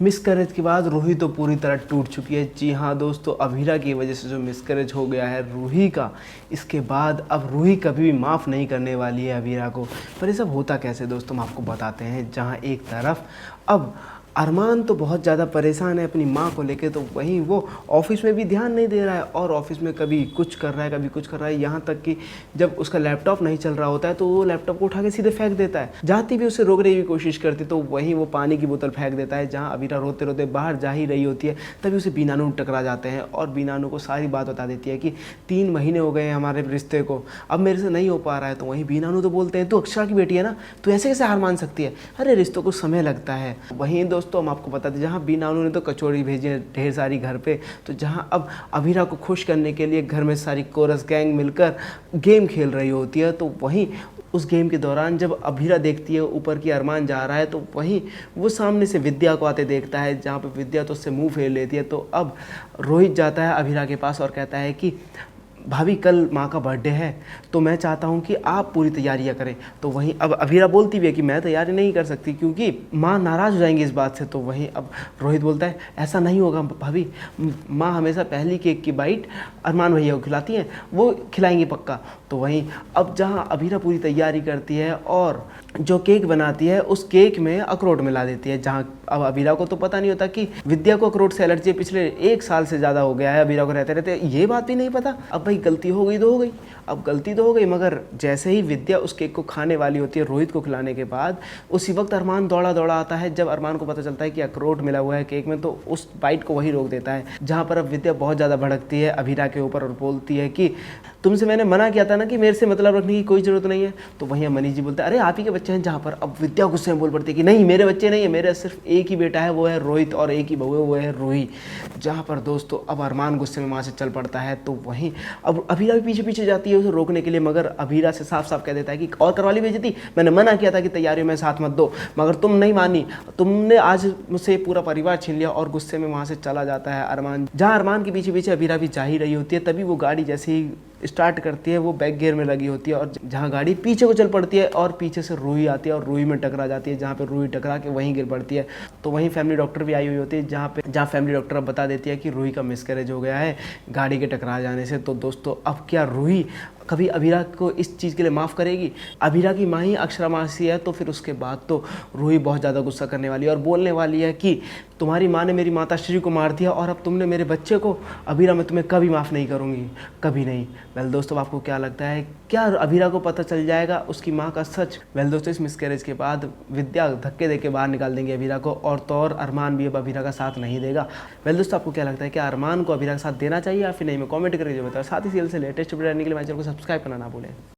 Miscarriage के बाद रूही तो पूरी तरह टूट चुकी है। जी हाँ दोस्तों, अभीरा की वजह से जो मिसकैरेज हो गया है रूही का, इसके बाद अब रूही कभी भी माफ़ नहीं करने वाली है अभीरा को। पर ये सब होता कैसे दोस्तों, हम आपको बताते हैं। जहाँ एक तरफ अब अरमान तो बहुत ज़्यादा परेशान है अपनी माँ को लेके, तो वहीं वो ऑफिस में भी ध्यान नहीं दे रहा है और ऑफिस में कभी कुछ कर रहा है कभी कुछ कर रहा है। यहाँ तक कि जब उसका लैपटॉप नहीं चल रहा होता है तो वो लैपटॉप को उठा के सीधे फेंक देता है। जाती भी उसे रोकने की कोशिश करती तो वहीं वो पानी की बोतल फेंक देता है। जहाँ अभीरा रोते रोते बाहर जा ही रही होती है तभी उसे बीनानू टकरा जाते हैं और बीनानू को सारी बात बता देती है कि 3 महीने हो गए हैं हमारे रिश्ते को, अब मेरे से नहीं हो पा रहा है। तो वहीं बीनानू तो बोलते हैं तू अक्षरा की बेटी है ना, तू ऐसे कैसे हार मान सकती है, अरे रिश्तों को समय लगता है। वहीं दोस्तों हम आपको बताते, जहाँ बीनानू ने तो कचौड़ी भेजी है ढेर सारी घर पे, तो जहाँ अब अभीरा को खुश करने के लिए घर में सारी कोरस गैंग मिलकर गेम खेल रही होती है, तो वहीं उस गेम के दौरान जब अभीरा देखती है ऊपर की अरमान जा रहा है तो वहीं वो सामने से विद्या को आते देखता है, जहाँ पे विद्या तो उससे मुंह फेर लेती है। तो अब रोहित जाता है अभीरा के पास और कहता है कि भाभी कल माँ का बर्थडे है तो मैं चाहता हूँ कि आप पूरी तैयारियाँ करें। तो वहीं अब अभीरा बोलती भी है कि मैं तैयारी नहीं कर सकती क्योंकि माँ नाराज़ हो जाएंगी इस बात से। तो वहीं अब रोहित बोलता है ऐसा नहीं होगा भाभी, माँ हमेशा पहली केक की बाइट अरमान भैया को खिलाती हैं, वो खिलाएंगी पक्का। तो वहीं अब जहाँ अभीरा पूरी तैयारी करती है और जो केक बनाती है उस केक में अखरोट मिला देती है। जहाँ अब अभीरा को तो पता नहीं होता कि विद्या को अखरोट से एलर्जी है, पिछले 1 साल से ज़्यादा हो गया है अभीरा को रहते रहते, ये बात भी नहीं पता। अब भाई गलती हो गई तो हो गई, अब गलती तो हो गई, मगर जैसे ही विद्या उस केक को खाने वाली होती है रोहित को खिलाने के बाद, उसी वक्त अरमान दौड़ा दौड़ा आता है। जब अरमान को पता चलता है कि अखरोट मिला हुआ है केक में तो उस बाइट को वही रोक देता है। जहाँ पर अब विद्या बहुत ज़्यादा भड़कती है अभीरा के ऊपर और बोलती है कि तुमसे मैंने मना किया था ना कि मेरे से मतलब रखने की कोई ज़रूरत नहीं है। तो वहीं मनीष जी बोलते हैं अरे आप ही के बच्चे हैं। जहाँ पर अब विद्या गुस्से में बोल पड़ती है कि नहीं मेरे बच्चे नहीं है, मेरा सिर्फ एक ही बेटा है वो है रोहित और एक ही बहू है वो है रूही। जहाँ पर दोस्तों अब अरमान गुस्से में वहाँ से चल पड़ता है। तो वहीं अब अभीरा भी पीछे पीछे जाती है उसे रोकने के लिए, मगर अभीरा से साफ साफ कह देता है कि और करवा ली बेइज्जती, मैंने मना किया था कि तैयारियों में साथ मत दो मगर तुम नहीं मानी, तुमने आज मुझसे पूरा परिवार छीन लिया। और गुस्से में वहाँ से चला जाता है अरमान। जहाँ अरमान के पीछे पीछे अभीरा भी जा ही रही होती है तभी वो गाड़ी जैसे ही स्टार्ट करती है वो बैक गियर में लगी होती है और जहाँ गाड़ी पीछे को चल पड़ती है और पीछे से रूही आती है और रूही में टकरा जाती है। जहाँ पे रूही टकरा के वहीं गिर पड़ती है। तो वहीं फैमिली डॉक्टर भी आई हुई होती है, जहाँ फैमिली डॉक्टर अब बता देती है कि रूही का मिसकैरेज हो गया है गाड़ी के टकरा जाने से। तो दोस्तों अब क्या रूही कभी अभीरा को इस चीज़ के लिए माफ़ करेगी? अभीरा की माँ ही अक्षरा मासी है, तो फिर उसके बाद तो रूही बहुत ज़्यादा गुस्सा करने वाली है और बोलने वाली है कि तुम्हारी माँ ने मेरी माताश्री को मार दिया और अब तुमने मेरे बच्चे को, अभीरा मैं तुम्हें कभी माफ़ नहीं करूँगी, कभी नहीं। वेल दोस्तों आपको क्या लगता है, क्या अभीरा को पता चल जाएगा उसकी माँ का सच? वेल दोस्तों इस मिसकैरेज के बाद विद्या धक्के दे के बाहर निकाल देंगे अभीरा को और तो और अरमान भी अब अभीरा का साथ नहीं देगा। वेल दोस्तों आपको क्या लगता है, क्या अरमान को अभीरा का साथ देना चाहिए या फिर नहीं? मैं कॉमेंट करके जो बताओ। साथ ही सीरियल से लेटेस्ट अपडेट जानने के लिए मेरे चैनल को सब्सक्राइब करना ना भूलें।